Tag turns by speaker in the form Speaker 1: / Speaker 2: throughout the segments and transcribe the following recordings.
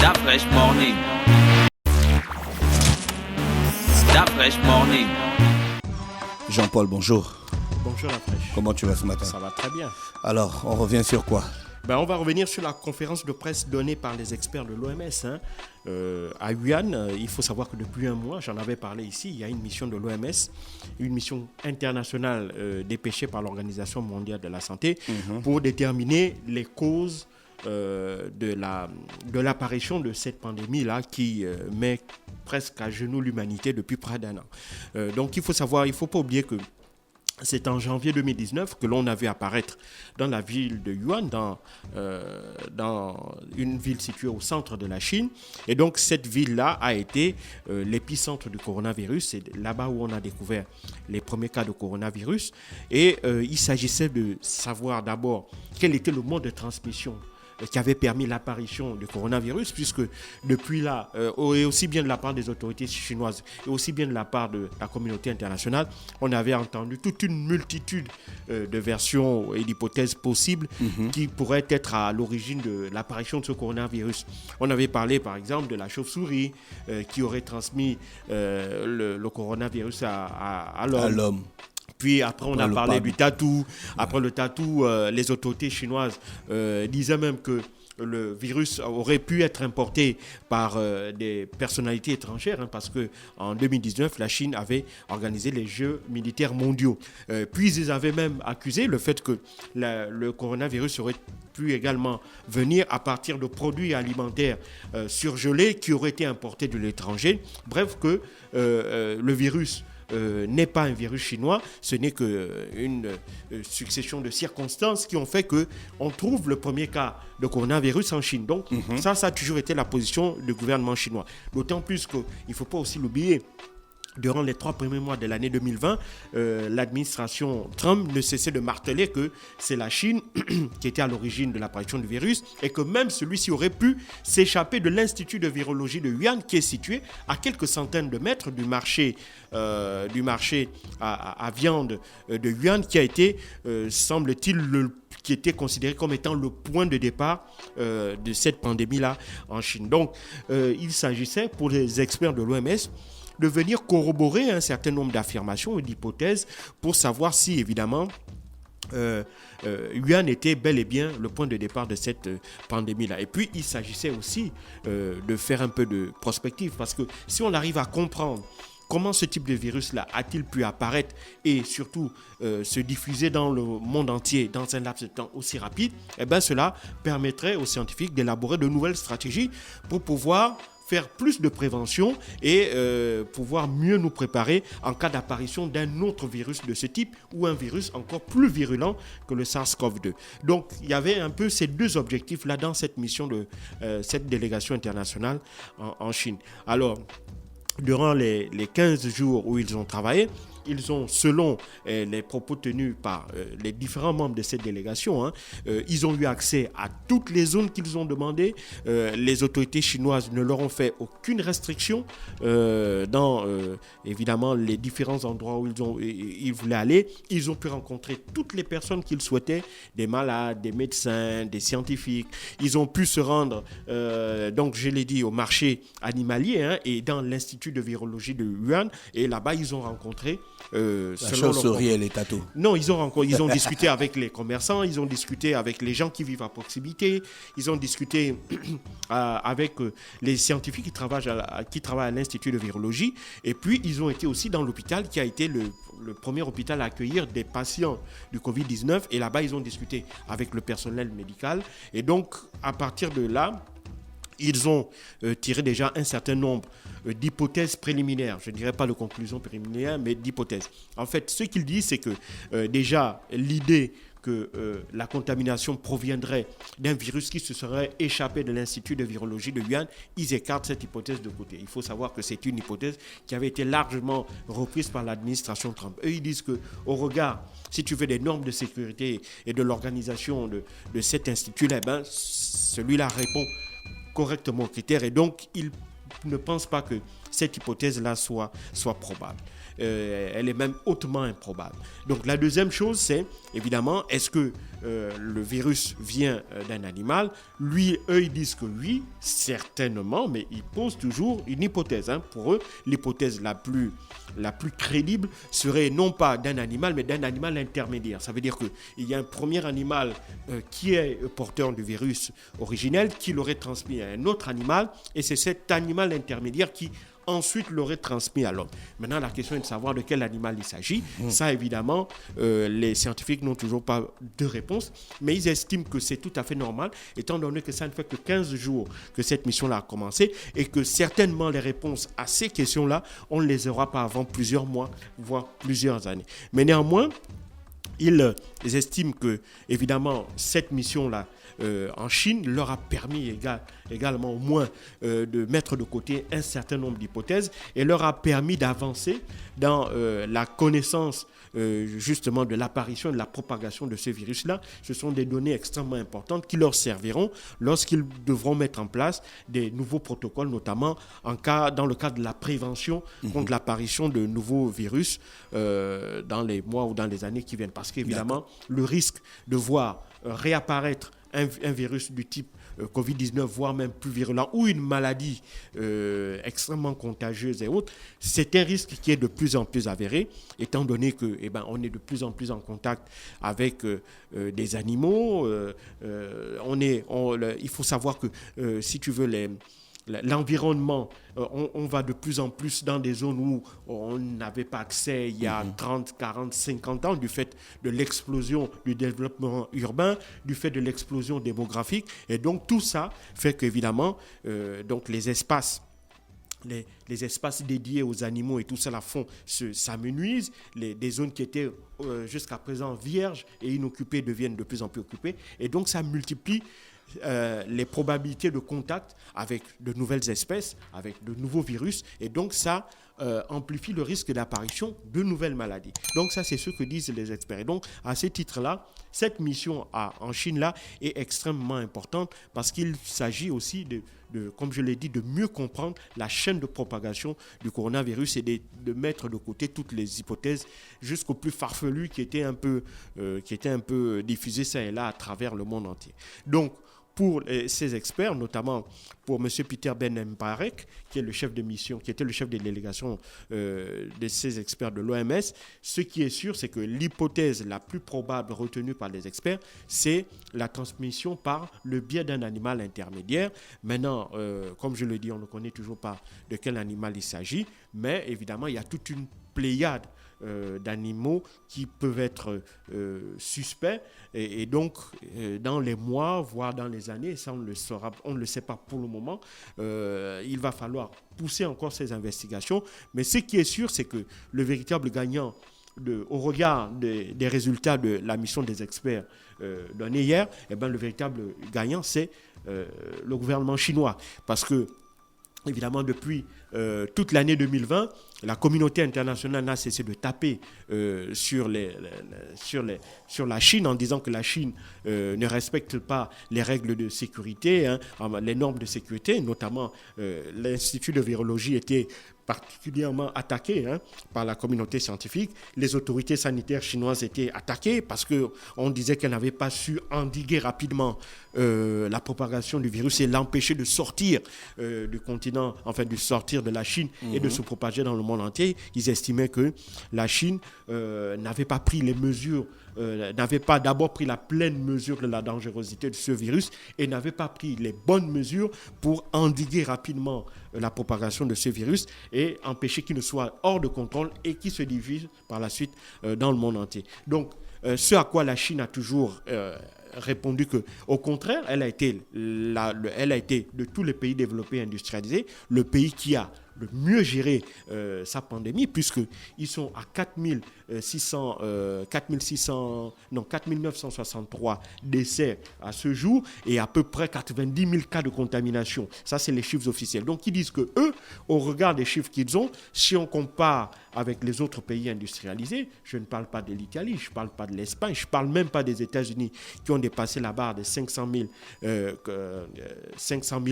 Speaker 1: La Fresh Morning. La Fresh Morning.
Speaker 2: Jean-Paul, bonjour.
Speaker 3: Bonjour la Fraîche.
Speaker 2: Comment tu vas ce matin?
Speaker 3: Ça va très bien.
Speaker 2: Alors, on revient sur quoi?
Speaker 3: On va revenir sur la conférence de presse donnée par les experts de l'OMS. À Wuhan, il faut savoir que depuis un mois, j'en avais parlé ici, il y a une mission de l'OMS, une mission internationale dépêchée par l'Organisation mondiale de la santé pour déterminer les causes de l'apparition de cette pandémie-là qui met presque à genoux l'humanité depuis près d'un an. Donc il faut savoir, il ne faut pas oublier que c'est en janvier 2019 que l'on a vu apparaître dans la ville de Wuhan, dans une ville située au centre de la Chine. Et donc cette ville-là a été l'épicentre du coronavirus. C'est là-bas où on a découvert les premiers cas de coronavirus. Et il s'agissait de savoir d'abord quel était le mode de transmission qui avait permis l'apparition du coronavirus, puisque depuis là, et aussi bien de la part des autorités chinoises, et aussi bien de la part de la communauté internationale, on avait entendu toute une multitude de versions et d'hypothèses possibles qui pourraient être à l'origine de l'apparition de ce coronavirus. On avait parlé par exemple de la chauve-souris qui aurait transmis le coronavirus à l'homme. Puis après, on a parlé du tatou. Après le tatou, les autorités chinoises disaient même que le virus aurait pu être importé par des personnalités étrangères, parce qu'en 2019, la Chine avait organisé les Jeux militaires mondiaux. Puis ils avaient même accusé le fait que le coronavirus aurait pu également venir à partir de produits alimentaires surgelés qui auraient été importés de l'étranger. Bref, que le virus n'est pas un virus chinois, ce n'est qu'une succession de circonstances qui ont fait qu'on trouve le premier cas de coronavirus en Chine. Donc ça a toujours été la position du gouvernement chinois. D'autant plus qu'il ne faut pas aussi l'oublier. Durant les 3 premiers mois de l'année 2020, l'administration Trump ne cessait de marteler que c'est la Chine qui était à l'origine de l'apparition du virus et que même celui-ci aurait pu s'échapper de l'Institut de virologie de Wuhan qui est situé à quelques centaines de mètres du marché à viande de Wuhan qui a été, semble-t-il, qui était considéré comme étant le point de départ de cette pandémie-là en Chine. Donc, il s'agissait pour les experts de l'OMS de venir corroborer un certain nombre d'affirmations et d'hypothèses pour savoir si, évidemment, Wuhan était bel et bien le point de départ de cette pandémie-là. Et puis, il s'agissait aussi de faire un peu de prospective, parce que si on arrive à comprendre comment ce type de virus-là a-t-il pu apparaître et surtout se diffuser dans le monde entier dans un laps de temps aussi rapide, cela permettrait aux scientifiques d'élaborer de nouvelles stratégies pour pouvoir faire plus de prévention et pouvoir mieux nous préparer en cas d'apparition d'un autre virus de ce type ou un virus encore plus virulent que le SARS-CoV-2. Donc, il y avait un peu ces deux objectifs-là dans cette mission de cette délégation internationale en Chine. Alors, durant les 15 jours où ils ont travaillé, ils ont, selon les propos tenus par les différents membres de cette délégation, ils ont eu accès à toutes les zones qu'ils ont demandées. Les autorités chinoises ne leur ont fait aucune restriction dans, évidemment, les différents endroits où ils voulaient aller. Ils ont pu rencontrer toutes les personnes qu'ils souhaitaient, des malades, des médecins, des scientifiques. Ils ont pu se rendre, donc je l'ai dit, au marché animalier et dans l'Institut de virologie de Wuhan. Et là-bas, ils ont rencontré
Speaker 2: la chauve-souris et les tatous.
Speaker 3: Non, ils ont discuté avec les commerçants, ils ont discuté avec les gens qui vivent à proximité, ils ont discuté avec les scientifiques qui travaillent à l'Institut de virologie, et puis ils ont été aussi dans l'hôpital qui a été le premier hôpital à accueillir des patients du Covid-19, et là-bas ils ont discuté avec le personnel médical, et donc à partir de là, ils ont tiré déjà un certain nombre d'hypothèses préliminaires. Je ne dirais pas de conclusions préliminaires, mais d'hypothèses. En fait, ce qu'ils disent, c'est que déjà, l'idée que la contamination proviendrait d'un virus qui se serait échappé de l'Institut de virologie de Wuhan, ils écartent cette hypothèse de côté. Il faut savoir que c'est une hypothèse qui avait été largement reprise par l'administration Trump. Eux, ils disent qu'au regard, si tu veux, des normes de sécurité et de l'organisation de cet institut-là, celui-là répond correctement aux critères, et donc ils ne pensent pas que cette hypothèse-là soit probable. Elle est même hautement improbable. Donc la deuxième chose, c'est évidemment, est-ce que le virus vient d'un animal. Eux, ils disent que oui, certainement, mais ils posent toujours une hypothèse. Pour eux, l'hypothèse la plus crédible serait non pas d'un animal, mais d'un animal intermédiaire. Ça veut dire qu'il y a un premier animal qui est porteur du virus originel, qui l'aurait transmis à un autre animal, et c'est cet animal intermédiaire qui ensuite l'aurait transmis à l'homme. Maintenant, la question est de savoir de quel animal il s'agit. Ça, évidemment, les scientifiques n'ont toujours pas de réponse, mais ils estiment que c'est tout à fait normal, étant donné que ça ne fait que 15 jours que cette mission-là a commencé, et que certainement les réponses à ces questions-là, on ne les aura pas avant plusieurs mois, voire plusieurs années. Mais néanmoins, ils estiment que, évidemment, cette mission-là, en Chine, leur a permis également au moins de mettre de côté un certain nombre d'hypothèses et leur a permis d'avancer dans la connaissance justement de l'apparition et de la propagation de ce virus-là. Ce sont des données extrêmement importantes qui leur serviront lorsqu'ils devront mettre en place des nouveaux protocoles, notamment dans le cadre de la prévention contre l'apparition de nouveaux virus dans les mois ou dans les années qui viennent. Parce qu'évidemment, le risque de voir réapparaître un virus du type Covid-19, voire même plus virulent, ou une maladie extrêmement contagieuse et autres, c'est un risque qui est de plus en plus avéré, étant donné que, on est de plus en plus en contact avec des animaux. Il faut savoir que, si tu veux, l'environnement, on va de plus en plus dans des zones où on n'avait pas accès il y a 30, 40, 50 ans, du fait de l'explosion du développement urbain, du fait de l'explosion démographique. Et donc tout ça fait qu'évidemment, donc les espaces dédiés aux animaux et tout cela s'amenuisent. Des zones qui étaient jusqu'à présent vierges et inoccupées deviennent de plus en plus occupées. Et donc ça multiplie les probabilités de contact avec de nouvelles espèces, avec de nouveaux virus, et donc ça amplifie le risque d'apparition de nouvelles maladies. Donc ça, c'est ce que disent les experts. Et donc, à ce titre-là, cette mission en Chine-là est extrêmement importante parce qu'il s'agit aussi comme je l'ai dit, de mieux comprendre la chaîne de propagation du coronavirus et de mettre de côté toutes les hypothèses jusqu'aux plus farfelues qui étaient un peu diffusées ça et là à travers le monde entier. Donc, pour ces experts, notamment pour M. Peter Ben Mbarek, qui est le chef de mission, qui était le chef de délégation de ces experts de l'OMS, ce qui est sûr, c'est que l'hypothèse la plus probable retenue par les experts, c'est la transmission par le biais d'un animal intermédiaire. Maintenant, comme je le dis, on ne connaît toujours pas de quel animal il s'agit, mais évidemment, il y a toute une pléiade d'animaux qui peuvent être suspects et donc dans les mois voire dans les années, ça on ne le sait pas pour le moment, il va falloir pousser encore ces investigations, mais ce qui est sûr, c'est que le véritable gagnant au regard des résultats de la mission des experts donnés hier, le véritable gagnant c'est le gouvernement chinois, parce que évidemment, depuis toute l'année 2020, la communauté internationale n'a cessé de taper sur la Chine en disant que la Chine ne respecte pas les règles de sécurité, les normes de sécurité, notamment l'Institut de virologie était particulièrement attaqué par la communauté scientifique. Les autorités sanitaires chinoises étaient attaquées parce qu'on disait qu'elles n'avaient pas su endiguer rapidement la propagation du virus et l'empêcher de sortir du continent, enfin de sortir de la Chine et de se propager dans le monde entier. Ils estimaient que la Chine n'avait pas pris les mesures, n'avait pas d'abord pris la pleine mesure de la dangerosité de ce virus et n'avait pas pris les bonnes mesures pour endiguer rapidement la propagation de ce virus et empêcher qu'il ne soit hors de contrôle et qu'il se diffuse par la suite dans le monde entier. Donc, ce à quoi la Chine a toujours répondu que, au contraire, elle a été de tous les pays développés et industrialisés, le pays qui a le mieux géré sa pandémie, puisqu'ils sont à 4963 décès à ce jour et à peu près 90 000 cas de contamination. Ça, c'est les chiffres officiels. Donc, ils disent que eux, au regard des chiffres qu'ils ont, si on compare avec les autres pays industrialisés, je ne parle pas de l'Italie, je ne parle pas de l'Espagne, je ne parle même pas des États-Unis qui ont dépassé la barre de 500 000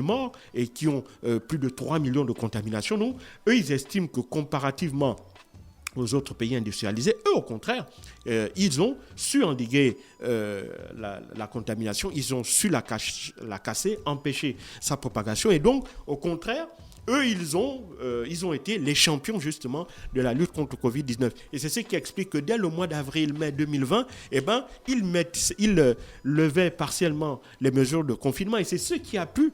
Speaker 3: morts et qui ont plus de 3 millions de contaminations. Non, eux, ils estiment que comparativement aux autres pays industrialisés. Eux, au contraire, ils ont su endiguer la contamination, ils ont su la casser, empêcher sa propagation. Et donc, au contraire, eux, ils ont été les champions justement de la lutte contre le Covid-19. Et c'est ce qui explique que dès le mois d'avril-mai 2020, ils levaient partiellement les mesures de confinement. Et c'est ce qui a pu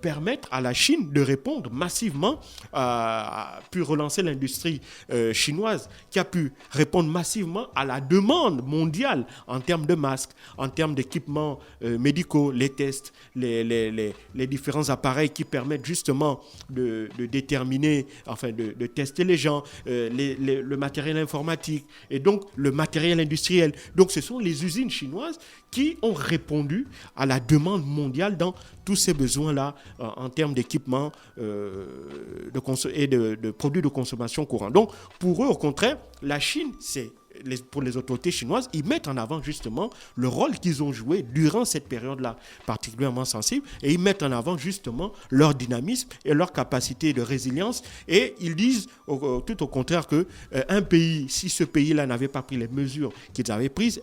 Speaker 3: permettre à la Chine de répondre massivement, a pu relancer l'industrie chinoise, qui a pu répondre massivement à la demande mondiale en termes de masques, en termes d'équipements médicaux, les tests, les différents appareils qui permettent justement de déterminer, enfin de tester les gens, le matériel informatique et donc le matériel industriel. Donc ce sont les usines chinoises qui ont répondu à la demande mondiale dans tous ces besoins-là en termes d'équipements et de produits de consommation courants. Donc, pour eux, au contraire, la Chine, pour les autorités chinoises, ils mettent en avant justement le rôle qu'ils ont joué durant cette période-là particulièrement sensible et ils mettent en avant justement leur dynamisme et leur capacité de résilience et ils disent tout au contraire que un pays, si ce pays-là n'avait pas pris les mesures qu'ils avaient prises,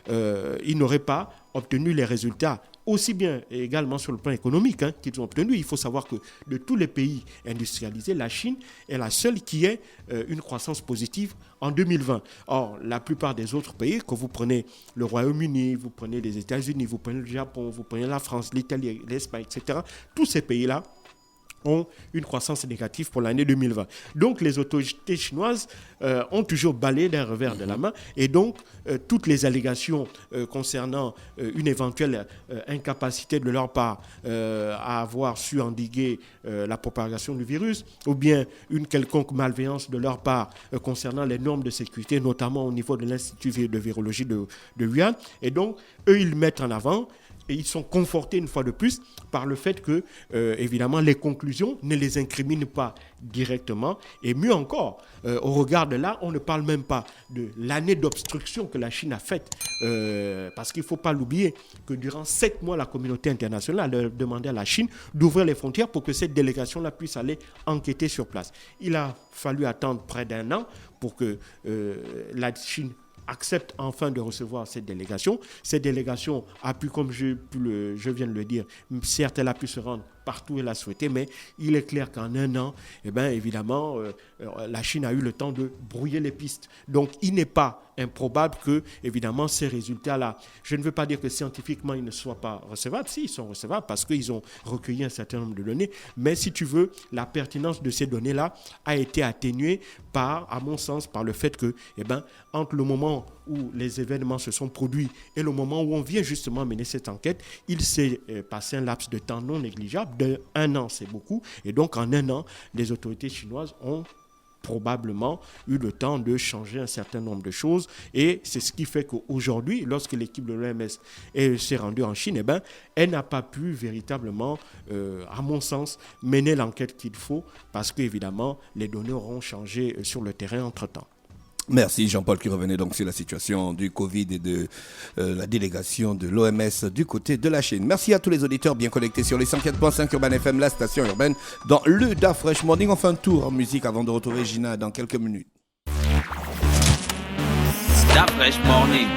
Speaker 3: il n'aurait pas obtenu les résultats aussi bien et également sur le plan économique qu'ils ont obtenu. Il faut savoir que de tous les pays industrialisés, la Chine est la seule qui ait une croissance positive en 2020. Or, la plupart des autres pays, que vous prenez le Royaume-Uni, vous prenez les États-Unis, vous prenez le Japon, vous prenez la France, l'Italie, l'Espagne, etc., tous ces pays-là ont une croissance négative pour l'année 2020. Donc, les autorités chinoises ont toujours balayé d'un revers de la main et donc, toutes les allégations concernant une éventuelle incapacité de leur part à avoir su endiguer la propagation du virus ou bien une quelconque malveillance de leur part concernant les normes de sécurité, notamment au niveau de l'Institut de virologie de Wuhan. Et donc, eux, ils mettent en avant et ils sont confortés une fois de plus par le fait que, évidemment, les conclusions ne les incriminent pas directement. Et mieux encore, au regard de là, on ne parle même pas de l'année d'obstruction que la Chine a faite. Parce qu'il ne faut pas l'oublier que durant 7 mois, la communauté internationale a demandé à la Chine d'ouvrir les frontières pour que cette délégation-là puisse aller enquêter sur place. Il a fallu attendre près d'1 an pour que la Chine accepte enfin de recevoir cette délégation. Cette délégation a pu, comme je viens de le dire, certes, elle a pu se rendre partout où elle a souhaité, mais il est clair qu'en 1 an, évidemment, la Chine a eu le temps de brouiller les pistes. Donc, il n'est pas improbable que, évidemment, ces résultats-là, je ne veux pas dire que scientifiquement, ils ne soient pas recevables. Si, ils sont recevables parce qu'ils ont recueilli un certain nombre de données. Mais si tu veux, la pertinence de ces données-là a été atténuée à mon sens, par le fait que, entre le moment où les événements se sont produits et le moment où on vient justement mener cette enquête, il s'est passé un laps de temps non négligeable. De1 an, c'est beaucoup. Et donc, en 1 an, les autorités chinoises ont probablement eu le temps de changer un certain nombre de choses. Et c'est ce qui fait qu'aujourd'hui, lorsque l'équipe de l'OMS s'est rendue en Chine, elle n'a pas pu véritablement, à mon sens, mener l'enquête qu'il faut parce qu'évidemment, les données auront changé sur le terrain entre-temps.
Speaker 2: Merci Jean-Paul qui revenait donc sur la situation du Covid et de la délégation de l'OMS du côté de la Chine. Merci à tous les auditeurs bien connectés sur les 104.5 Urban FM, la station urbaine, dans le Da Fresh Morning. On fait un tour en musique avant de retrouver Gina dans quelques minutes.
Speaker 1: Da Fresh Morning.